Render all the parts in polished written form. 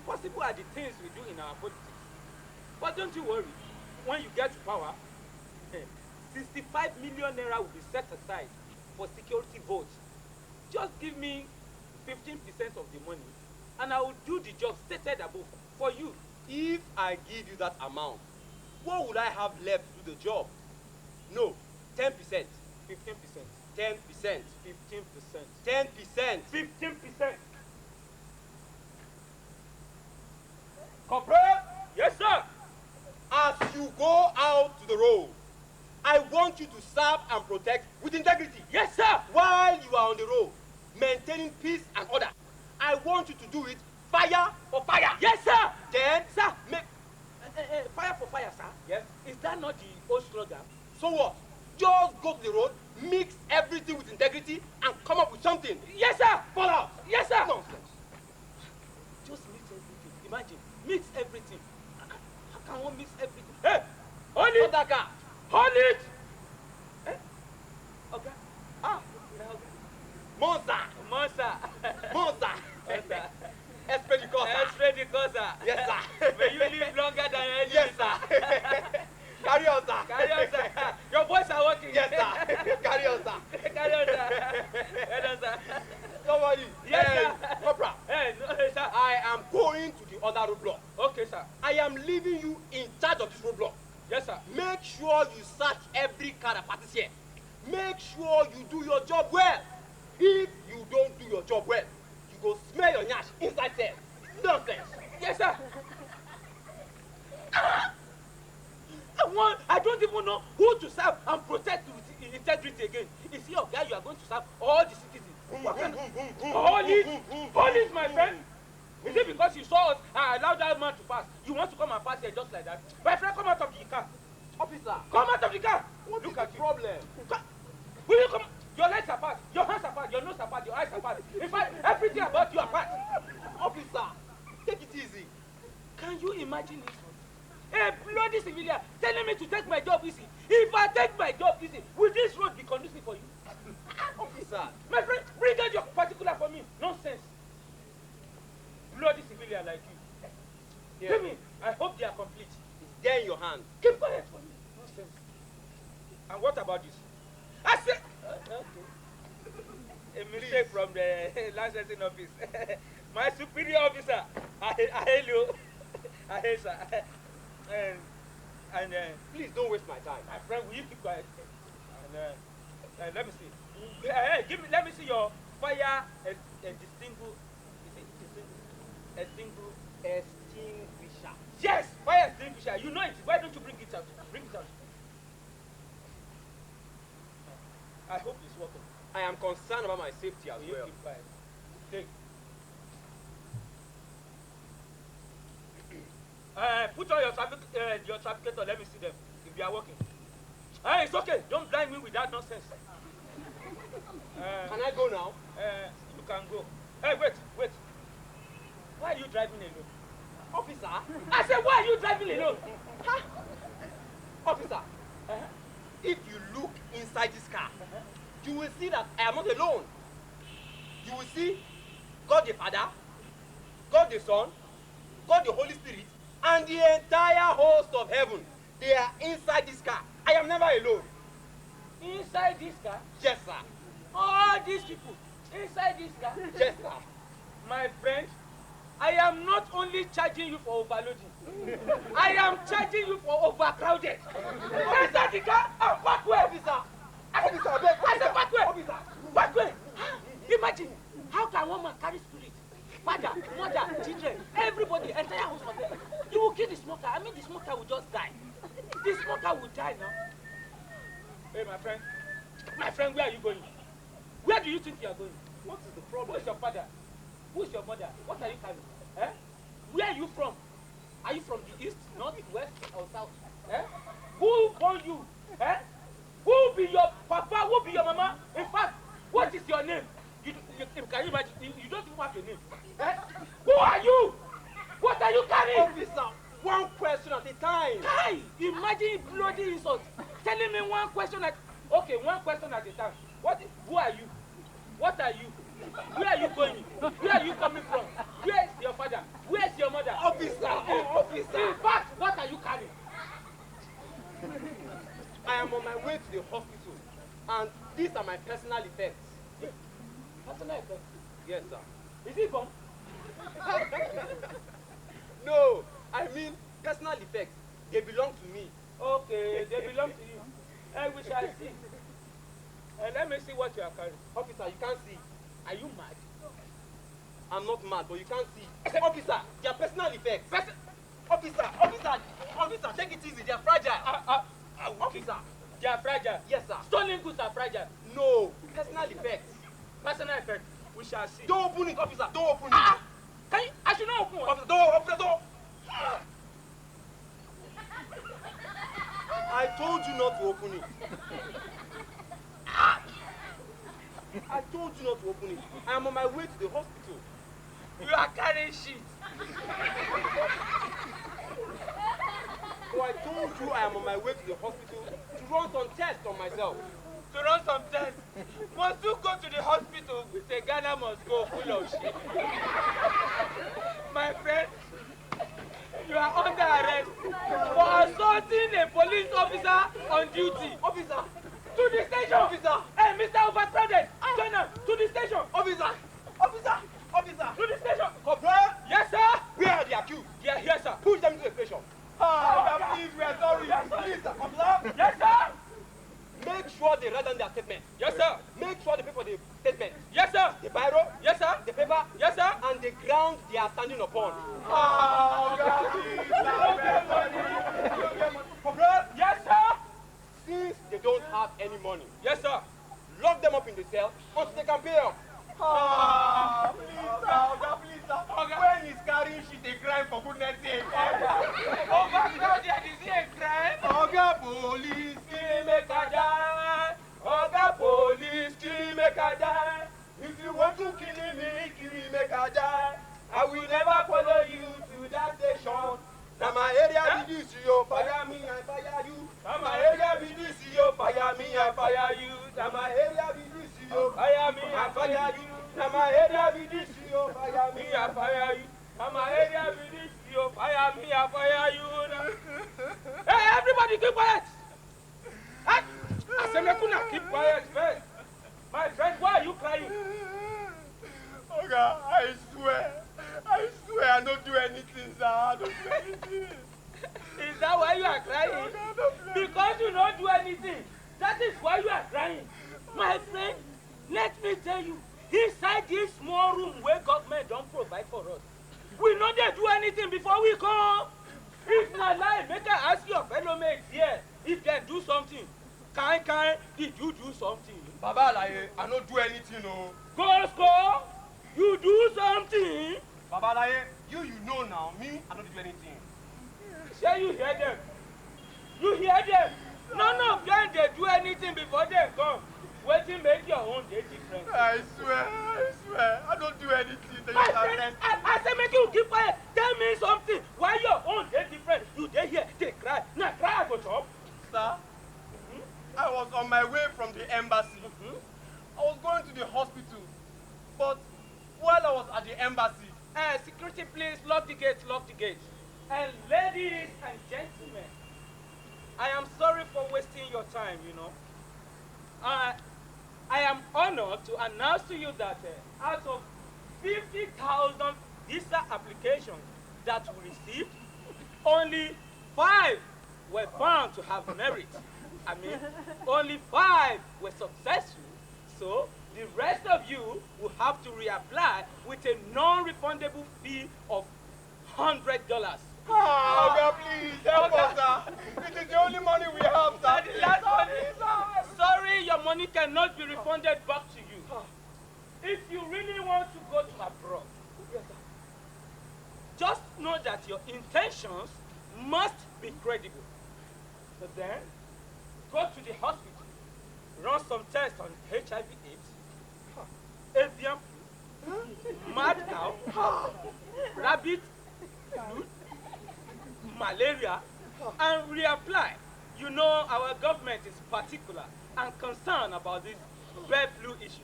Impossible are the things we do in our politics. But don't you worry. When you get to power, 65 million naira will be set aside for security votes. Just give me 15% of the money and I will do the job stated above for you. If I give you that amount, what would I have left to do the job? No, 10%. 15%. 10%. 15%. 10%. 15%. Corporal, Yes, sir. as you go out to the road, I want you to serve and protect with integrity. Yes, sir. While you are on the road, maintaining peace and order, I want you to do it fire for fire. Yes, sir. Then, Sir. make... Fire for fire, sir. Yes? Is that not the old slogan? So what? Just go to the road, mix everything with integrity, and come up with something. Yes, sir. Fall out. Yes, sir. Nonsense. Just mix everything. Imagine, mix everything. How can one mix everything? Hey, hold it. Stop that car. Hold it. Eh? Okay. Ah. Monster. Monster. Monster. Monster. Espedicosa. Espedicosa. Yes, sir. May you live longer than your enemies. Yes, sir. Carry on, sir. Carry on, sir. Your boys are working. Yes, sir. Carry on, sir. Carry on, sir. Well done, sir. Don't worry. Yes, sir. Corporal. Hey, no, sir. I am going to the other roadblock. Okay, sir. I am leaving you in charge of this roadblock. Yes, sir. Make sure you search every car that passes here. Make sure you do your job well. If you don't do your job well, you go smell your nyash inside cell. Nonsense. Yes, sir. I don't even know who to serve and protect with integrity again. Is he your guy you are going to serve all the citizens? What kind of... Police, my friend. Is it because you saw us and allowed that man to pass? You want to come and pass here just like that? My friend, come out of the car. Officer, Come out of the car. look at the problem. Will you come? Your legs are apart, your hands are apart, your nose are apart, your eyes are apart. In fact, everything about you are apart. Officer, take it easy. Can you imagine it? A bloody civilian telling me to take my job easy. If I take my job easy, will this road be conducive for you? Officer. My friend, bring out your particular for me. Nonsense. Bloody civilian like you. Yeah. Give me. I hope they are complete. It's there in your hand. Keep quiet for me. Nonsense. And what about this? I said... okay. A mistake from the licensing office. My superior officer. I hail you. I hail sir. And Please don't waste my time. my friend, will you keep quiet? And let me see. Hey, let me see your fire extinguisher. Is it Extinguisher. Yes, fire extinguisher. You know it. Why don't you bring it out? Bring it out. I hope it's working. I am concerned about my safety as Will you well. keep quiet? Take. Put on your trafficator. Let me see them. If they are working. It's okay. Don't blind me with that nonsense. Can I go now? You can go. Hey, wait. Why are you driving alone? Officer. I said, why are you driving alone? Huh? Officer. If you look inside this car, you will see that I am not alone. You will see God the Father, God the Son, God the Holy Spirit, and the entire host of heaven. They are inside this car. I am never alone. Inside this car? Yes, sir. All these people inside this car? Yes, sir. My friend, I am not only charging you for overloading. I am charging you for overcrowded. Enter the car and back way. Officer. Officer, beg. I said back way. Officer. Back way. Imagine, how can one man carry spirit? Father, mother, children, everybody, entire house of them. You will kill the smoker. I mean, the smoker will just die. The smoker will die now. Hey, my friend. My friend, where are you going? Where do you think you are going? What is the problem? Who is your father? Who is your mother? What are you carrying? Eh? Where are you from? Are you from the east, north, west, or south? Eh? Who born you? Eh? Who will be your papa? Who will be your mama? In fact, what is your name? Can you imagine? You don't even have a name. Eh? Who are you? What are you carrying? Officer, one question at a time. Hi! Imagine bloody insult. Telling me one question at... Okay, one question at a time. Who are you? What are you? Where are you going? Where are you coming from? Where is your father? Where is your Yes, sir. Is it gone? No, I mean personal effects. They belong to me. Okay, they belong to you. And we shall see. And let me see what you are carrying. Officer, you can't see. Are you mad? I'm not mad, but you can't see. Officer, they are personal effects. Officer, take it easy. They are fragile. Officer. They are fragile. Yes, sir. Stolen goods are fragile. No, personal effects. Personal effect. We shall see. Don't open it, officer. Don't open it. Can you? I should not open one. Officer, don't. Officer, don't. I told you not to open it. I told you not to open it. I am on my way to the hospital. You are carrying shit. So I told you I am on my way to the hospital to run some tests on myself. To run some tests. Must you go to the hospital with a Ghana must go full of shit? My friend, you are under arrest for assaulting a police officer on duty. Officer! To the station! Officer! Hey, Mr. Overcrowded! Turn up! To the station! Officer! Officer! Officer! To the station! Corporal! Yes, sir! Where are the accused? Yeah, yes, sir. Push them to the station. Please, we are sorry. Yes, sir. Please, sir. Officer! Yes, sir! Make sure they write down their statement. Yes, sir. Make sure they pay for the statement. Yes, sir. The biro, Yes, sir. the paper, Yes, sir. and the ground they are standing upon. Corporal! Yes, sir. Since they don't have any money, Yes, sir. lock them up in the cell until they can pay up. Please, sir. When he's carrying shit, they cry for goodness sake. Overcrowded is a crime. Oga police, Kill make a die. Oga police, kill make a die. if you want to kill me, make a die. I will never follow you to that station. Now my area be this, you fire me, I fire you. Now my area be this, you fire me, I fire you. Now my area be this, you Fire me, I fire fire you. you. Now my area be this, you fire me, Me, I fire you. Now my area be this, you fire me, I fire you. Hey, everybody keep quiet. Hey, Asemekuna, keep quiet first. My friend, why are you crying? Oga, I swear, I don't do anything, sir. I don't do anything. Is that why you are crying? Because you don't do anything. That is why you are crying. My friend, let me tell you, inside this small room where government don't provide for us, we know they do anything before we come. If not lie, make I ask your fellow mates here if they do something. Kind, did you do something? Baba Alaye, I don't do anything, no. Go score, you do something. Baba Alaye, you know now, me, I don't do anything. Say you hear them. You hear them. None of them they do anything before they come. Waiting make your own day different. I swear, I don't do anything. My friend, I say make you keep quiet. Tell me something. Why your own day different? You dey here, they cry. Now cry I go chop. Sir, I was on my way from the embassy. I was going to the hospital. But while I was at the embassy, Security please, lock the gate, lock the gate. And ladies and gentlemen, I am sorry for wasting your time, you know. I am honored to announce to you that out of 50,000 visa applications that we received, only 5 were found to have merit. I mean, only 5 were successful. So, the rest of you will have to reapply with a non-refundable fee of $100. Oga, please, help us, sir. It is the only money we have, sir. The last money. Sorry, your money cannot be refunded back to you. If you really want to go to abroad, just know that your intentions must be credible. So then, go to the hospital, run some tests on HIV/AIDS, avian flu, mad cow, rabbit flu, malaria, and reapply. You know our government is particular and concerned about this bird flu issue.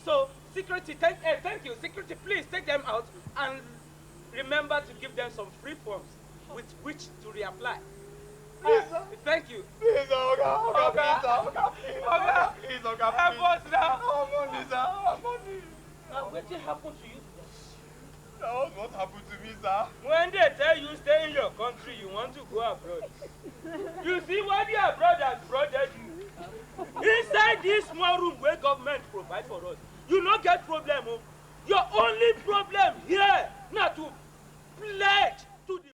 So security, thank you. Security, please take them out and remember to give them some free forms with which to reapply. Thank you. Please, Oga, please, Oga, please. Oga, Please, Oga, please. help us now. Our money, sir, our money. Now, what happened to you? That was what happened to me, sir. When they tell you stay in your country, you want to go abroad. You see what the abroad has brought you. Inside this small room where government provide for us, you not get problem. Oh. Your only problem here, not to pledge to the